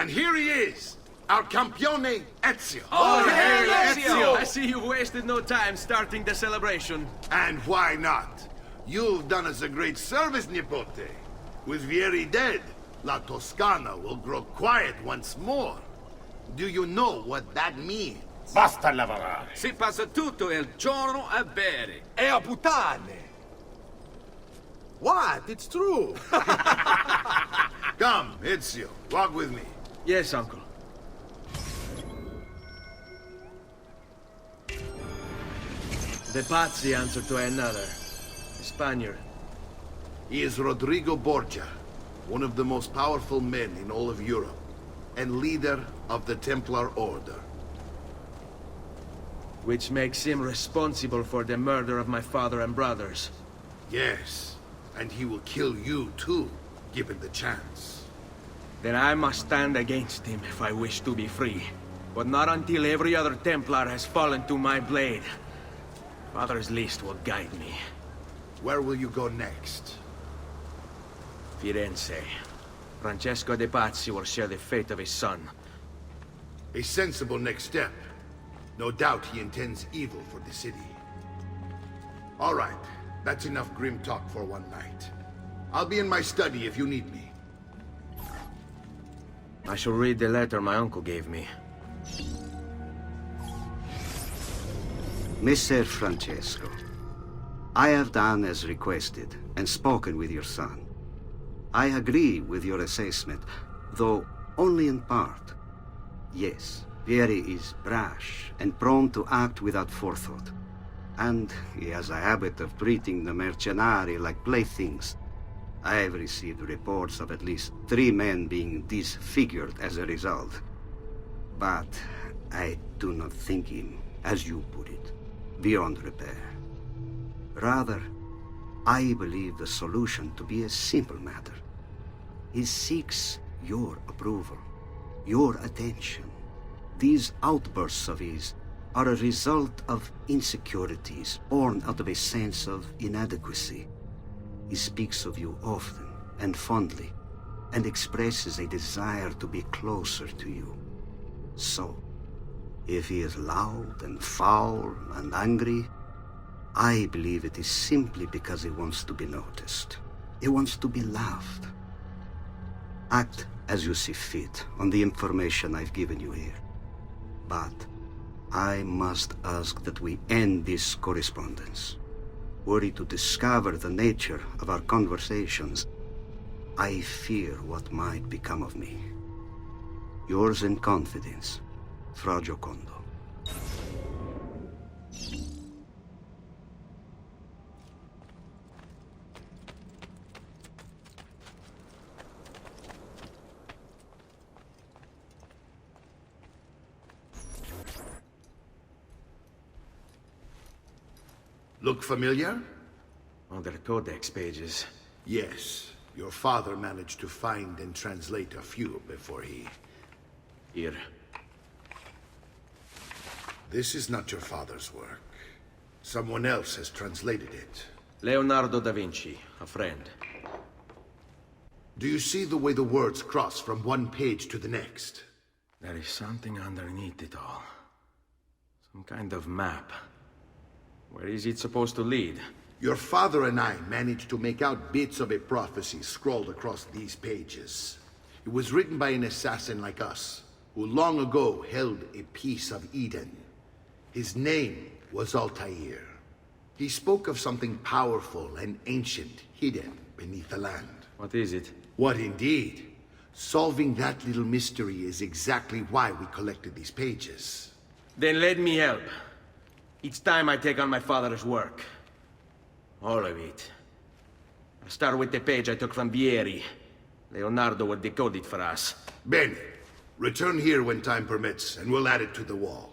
And here he is, our campione Ezio. Oh, hey, Ezio! I see you've wasted no time starting the celebration. And why not? You've done us a great service, Nipote. With Vieri dead, La Toscana will grow quiet once more. Do you know what that means? Basta lavorare. Si passa tutto il giorno a bere. E a puttane! What? It's true! Come, Ezio, walk with me. Yes, uncle. The Pazzi answer to another. A Spaniard. He is Rodrigo Borgia, one of the most powerful men in all of Europe, and leader of the Templar Order. Which makes him responsible for the murder of my father and brothers. Yes, and he will kill you too, given the chance. Then I must stand against him if I wish to be free. But not until every other Templar has fallen to my blade. Father's list will guide me. Where will you go next? Firenze. Francesco de Pazzi will share the fate of his son. A sensible next step. No doubt he intends evil for the city. All right, that's enough grim talk for one night. I'll be in my study if you need me. I shall read the letter my uncle gave me. Messer Francesco, I have done as requested and spoken with your son. I agree with your assessment, though only in part. Yes, Vieri is brash and prone to act without forethought. And he has a habit of treating the mercenari like playthings. I have received reports of at least 3 men being disfigured as a result. But I do not think him, as you put it, beyond repair. Rather, I believe the solution to be a simple matter. He seeks your approval, your attention. These outbursts of his are a result of insecurities born out of a sense of inadequacy. He speaks of you often and fondly, and expresses a desire to be closer to you. So, if he is loud and foul and angry, I believe it is simply because he wants to be noticed. He wants to be loved. Act as you see fit on the information I've given you here. But I must ask that we end this correspondence. Were he to discover the nature of our conversations, I fear what might become of me. Yours in confidence, Fra Giocondo. Look familiar? Other codex pages. Yes. Your father managed to find and translate a few before he... Here. This is not your father's work. Someone else has translated it. Leonardo da Vinci, a friend. Do you see the way the words cross from one page to the next? There is something underneath it all. Some kind of map. Where is it supposed to lead? Your father and I managed to make out bits of a prophecy scrawled across these pages. It was written by an assassin like us, who long ago held a piece of Eden. His name was Altair. He spoke of something powerful and ancient hidden beneath the land. What is it? What indeed? Solving that little mystery is exactly why we collected these pages. Then let me help. It's time I take on my father's work. All of it. I'll start with the page I took from Vieri. Leonardo will decode it for us. Bene. Return here when time permits, and we'll add it to the wall.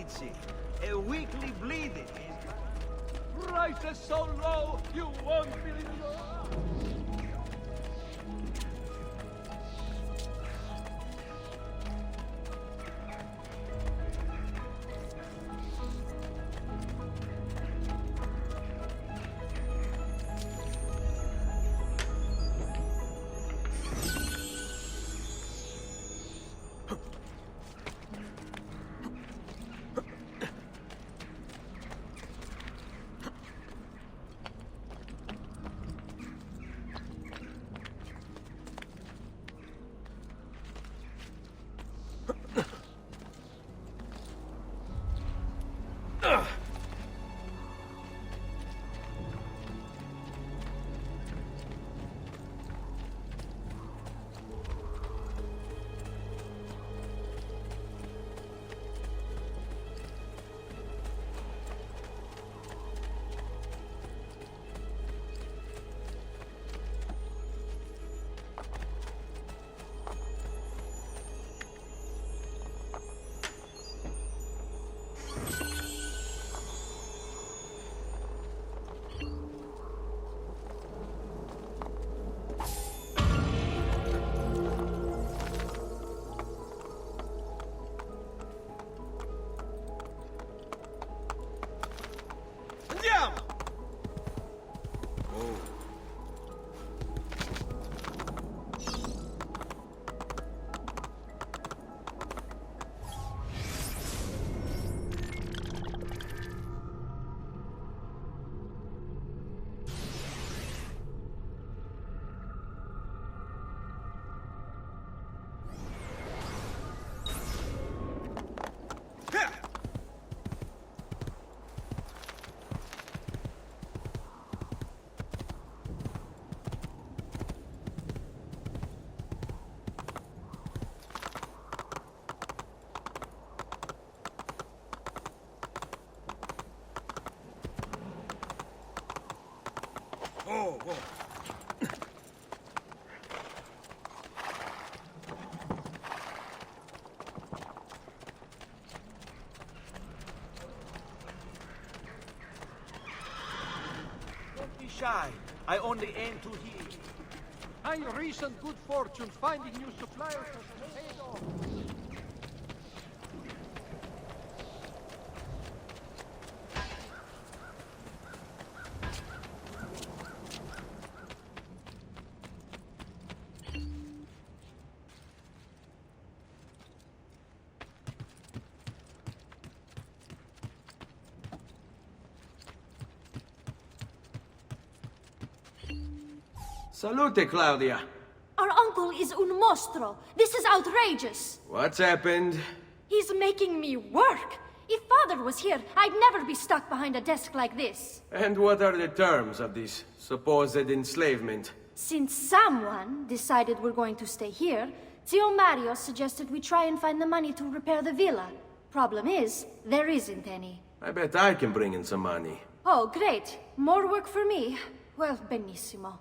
itching. A weekly bleeding. Prices so low, you won't believe it. Andiamo! Oh, oh. Don't be shy. I only aim to heal. My recent good fortune finding new suppliers has paid off. Salute, Claudia. Our uncle is un mostro. This is outrageous. What's happened? He's making me work. If father was here, I'd never be stuck behind a desk like this. And what are the terms of this supposed enslavement? Since someone decided we're going to stay here, Zio Mario suggested we try and find the money to repair the villa. Problem is, there isn't any. I bet I can bring in some money. Oh, great. More work for me. Well, benissimo.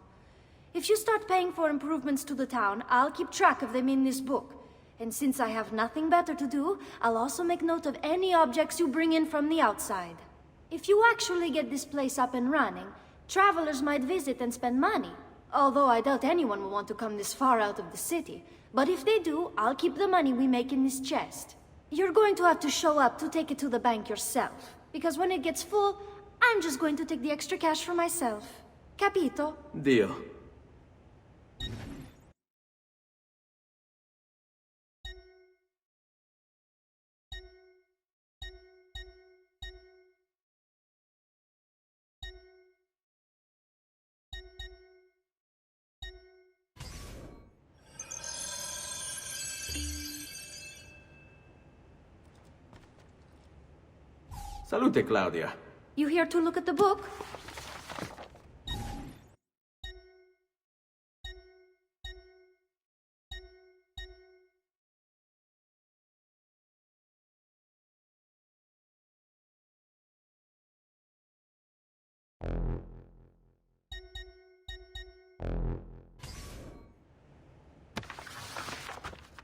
If you start paying for improvements to the town, I'll keep track of them in this book. And since I have nothing better to do, I'll also make note of any objects you bring in from the outside. If you actually get this place up and running, travelers might visit and spend money. Although I doubt anyone will want to come this far out of the city. But if they do, I'll keep the money we make in this chest. You're going to have to show up to take it to the bank yourself. Because when it gets full, I'm just going to take the extra cash for myself. Capito? Deal. Salute, Claudia. You here to look at the book?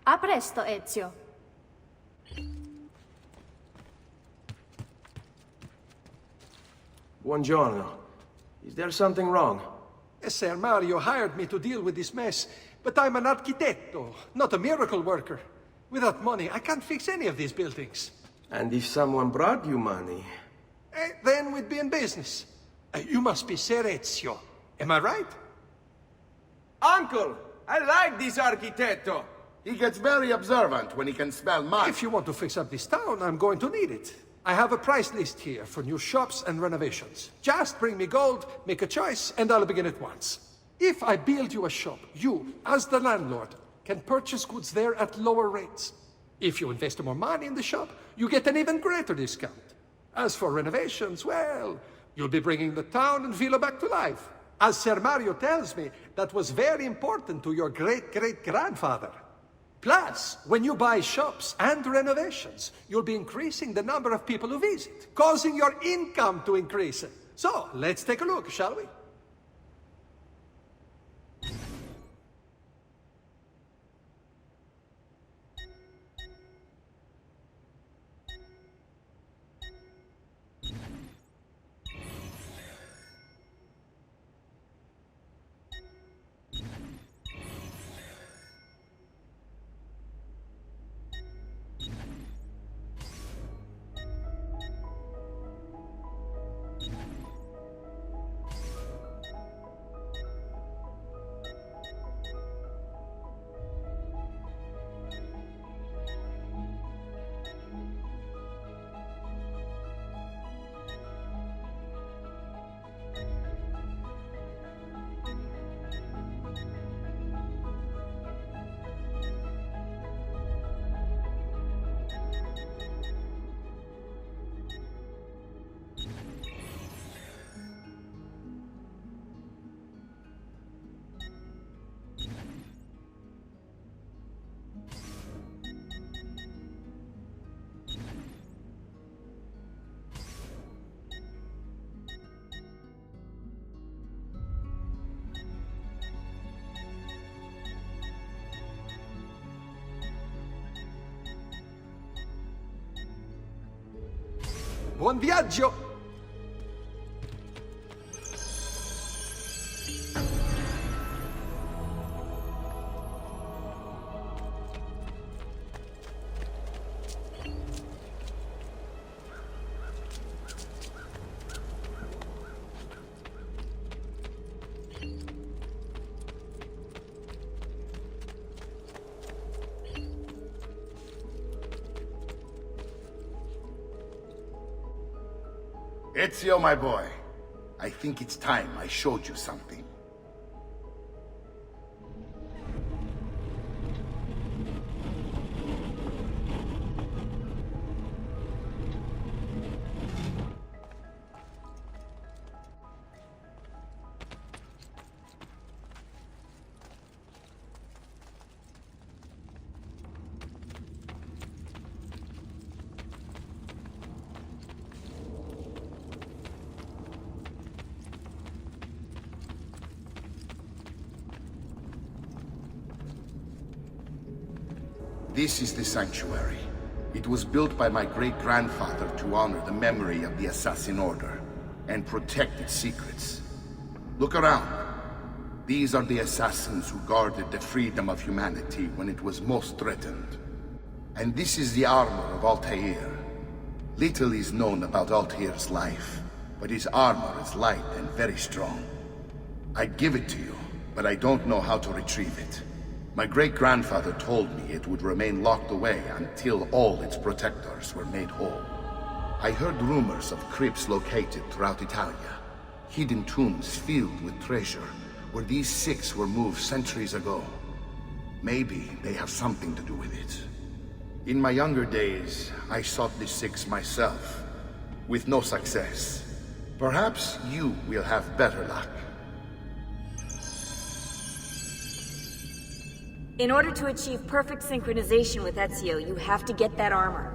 A presto, Ezio. Buongiorno. Is there something wrong? Ser Mario hired me to deal with this mess, but I'm an architetto, not a miracle worker. Without money, I can't fix any of these buildings. And if someone brought you money? Then we'd be in business. You must be Ser Ezio. Am I right? Uncle! I like this architetto! He gets very observant when he can smell mud. If you want to fix up this town, I'm going to need it. I have a price list here for new shops and renovations. Just bring me gold, make a choice, and I'll begin at once. If I build you a shop, you, as the landlord, can purchase goods there at lower rates. If you invest more money in the shop, you get an even greater discount. As for renovations, well, you'll be bringing the town and villa back to life. As Ser Mario tells me, that was very important to your great-great-grandfather. Plus, when you buy shops and renovations, you'll be increasing the number of people who visit, causing your income to increase. So, let's take a look, shall we? Buon viaggio! Ezio, my boy, I think it's time I showed you something. This is the sanctuary. It was built by my great-grandfather to honor the memory of the Assassin Order and protect its secrets. Look around. These are the assassins who guarded the freedom of humanity when it was most threatened. And this is the armor of Altair. Little is known about Altair's life, but his armor is light and very strong. I'd give it to you, but I don't know how to retrieve it. My great-grandfather told me it would remain locked away until all its protectors were made whole. I heard rumors of crypts located throughout Italia, hidden tombs filled with treasure, where these six were moved centuries ago. Maybe they have something to do with it. In my younger days, I sought the six myself, with no success. Perhaps you will have better luck. In order to achieve perfect synchronization with Ezio, you have to get that armor.